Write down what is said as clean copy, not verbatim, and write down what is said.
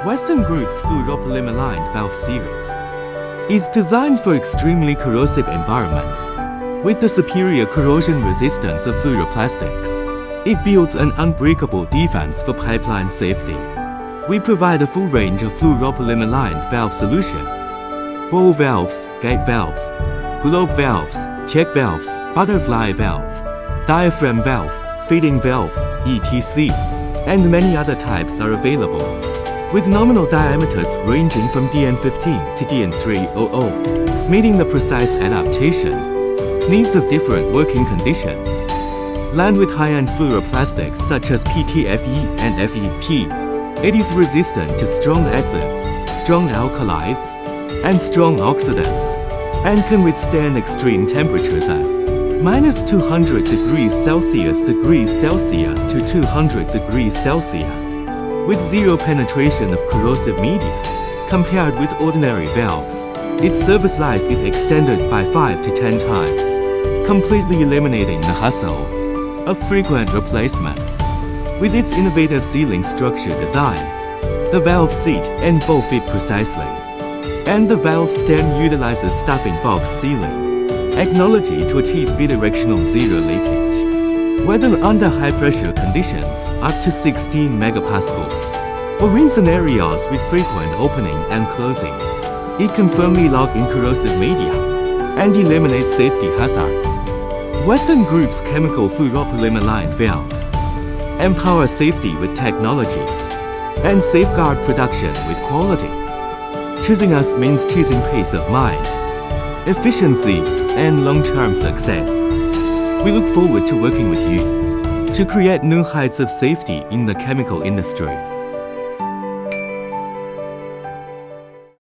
WESDUN Group's fluoropolymer-lined valve series is designed for extremely corrosive environments. With the superior corrosion resistance of fluoroplastics, it builds an unbreakable defense for pipeline safety. We provide a full range of fluoropolymer-lined valve solutions: ball valves, gate valves, globe valves, check valves, butterfly valve, diaphragm valve, feeding valve, etc. And many other types are available, with nominal diameters ranging from DN15 to DN300, meeting the precise adaptation needs of different working conditions. Lined with high-end fluoroplastics such as PTFE and FEP, it is resistant to strong acids, strong alkalis, and strong oxidants, and can withstand extreme temperatures at -200 degrees Celsius to 200 degrees Celsius, with zero penetration of corrosive media. Compared with ordinary valves, its service life is extended by 5 to 10 times, completely eliminating the hassle of frequent replacements. With its innovative sealing structure design, the valve seat and bowl fit precisely, and the valve stem utilizes stuffing box sealing technology to achieve bidirectional zero leakage, whether under high-pressure conditions up to 16 megapascals, or in scenarios with frequent opening and closing. It can firmly lock in corrosive media and eliminate safety hazards. WESDUN Group's chemical fluoropolymer-lined valves empower safety with technology and safeguard production with quality. Choosing us means choosing peace of mind, efficiency, and long-term success. We look forward to working with you to create new heights of safety in the chemical industry.